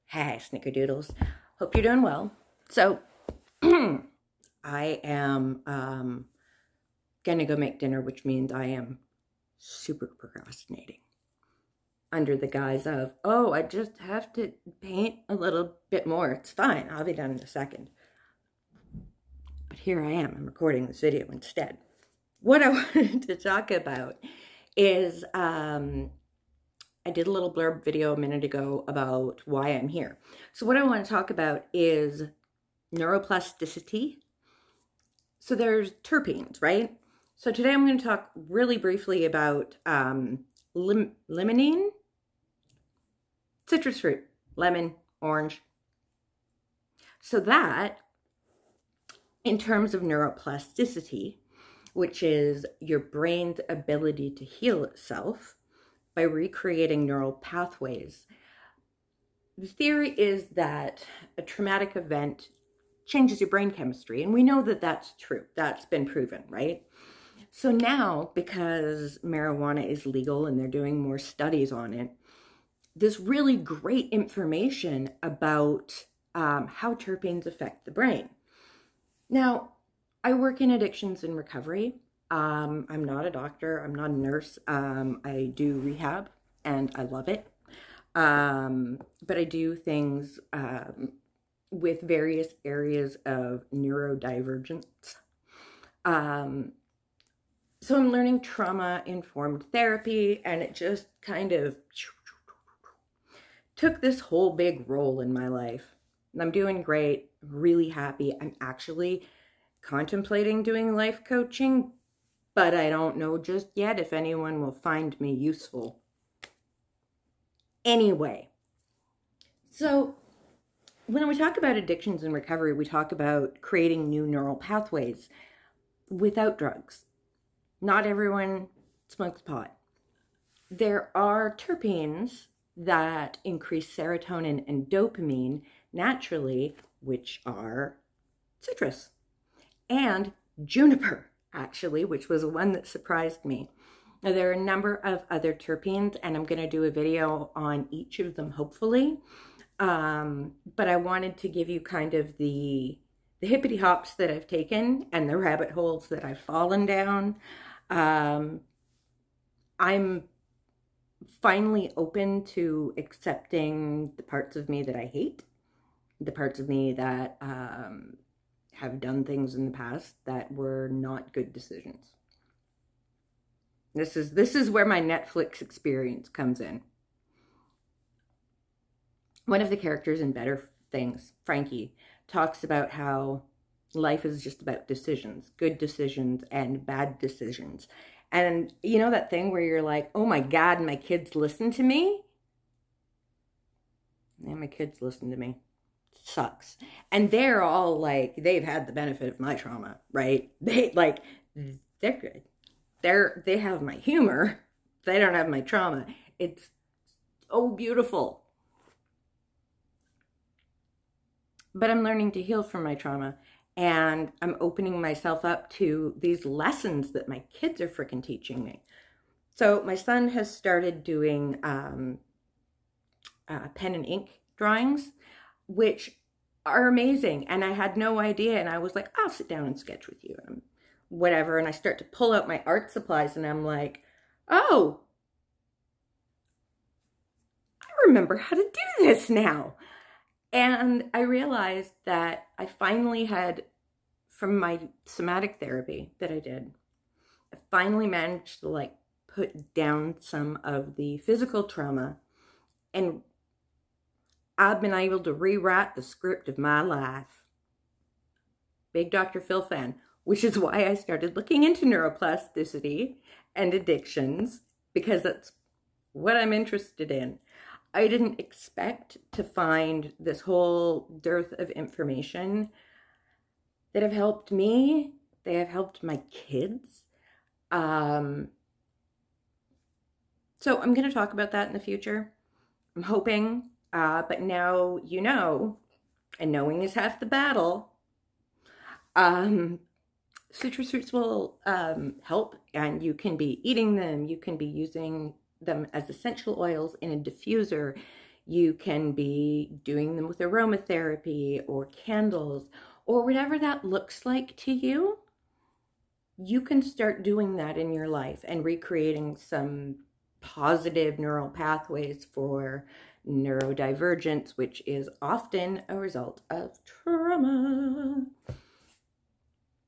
Hey, snickerdoodles. Hope you're doing well. So, I am gonna go make dinner, which means I am super procrastinating. Under the guise of, oh, I just have to paint a little bit more. It's fine. I'll be done in a second. But here I am. I'm recording this video instead. What I wanted to talk about is I did a little blurb video a minute ago about why I'm here. So what I want to talk about is neuroplasticity. So there's terpenes, right? So today I'm going to talk really briefly about limonene, citrus fruit, lemon, orange. So that, in terms of neuroplasticity, which is your brain's ability to heal itself by recreating neural pathways. The theory is that a traumatic event changes your brain chemistry, and we know that that's true. That's been proven, right? So now, because marijuana is legal and they're doing more studies on it, there's really great information about how terpenes affect the brain. Now, I work in addictions and recovery. I'm not a doctor. I'm not a nurse. I do rehab and I love it. But I do things with various areas of neurodivergence. So I'm learning trauma-informed therapy, and it just kind of took this whole big role in my life. And I'm doing great, really happy. I'm actually contemplating doing life coaching, but I don't know just yet if anyone will find me useful. Anyway, so when we talk about addictions and recovery, we talk about creating new neural pathways without drugs. Not everyone smokes pot. There are terpenes that increase serotonin and dopamine naturally, which are citrus and juniper, actually, which was one that surprised me. Now, there are a number of other terpenes, and I'm going to do a video on each of them, hopefully. But I wanted to give you kind of the hippity hops that I've taken and the rabbit holes that I've fallen down. I'm finally open to accepting the parts of me that I hate, the parts of me that have done things in the past that were not good decisions. This is where my Netflix experience comes in. One of the characters in Better Things, Frankie, talks about how life is just about decisions, good decisions and bad decisions. And you know that thing where you're like, oh my God, my kids listen to me? Yeah, my kids listen to me. It sucks. And they're all like, they've had the benefit of my trauma, right? They're good. They have my humor. They don't have my trauma. It's so beautiful. But I'm learning to heal from my trauma, and I'm opening myself up to these lessons that my kids are freaking teaching me. So my son has started doing pen and ink drawings, which are amazing. And I had no idea. And I was like, I'll sit down and sketch with you and whatever. And I start to pull out my art supplies, and I'm like, oh, I remember how to do this now. And I realized that I finally had, from my somatic therapy that I did, I finally managed to put down some of the physical trauma, and I've been able to rewrite the script of my life. Big Dr. Phil fan, which is why I started looking into neuroplasticity and addictions, because that's what I'm interested in. I didn't expect to find this whole dearth of information that have helped me. They have helped my kids. So I'm going to talk about that in the future. I'm hoping, but now you know, and knowing is half the battle. Citrus fruits will help, and you can be eating them. You can be using them as essential oils in a diffuser. You can be doing them with aromatherapy or candles or whatever that looks like to you. You can start doing that in your life and recreating some positive neural pathways for neurodivergence, which is often a result of trauma.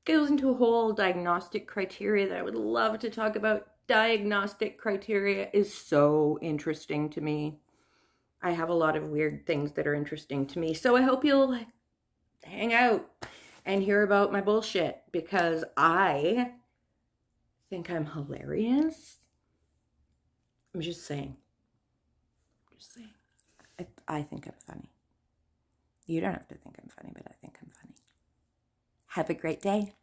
Goes into a whole diagnostic criteria that I would love to talk about. Diagnostic criteria is so interesting to me. I have a lot of weird things that are interesting to me. So I hope you'll hang out and hear about my bullshit, because I think I'm hilarious. I'm just saying. I think I'm funny. You don't have to think I'm funny, but I think I'm funny. Have a great day.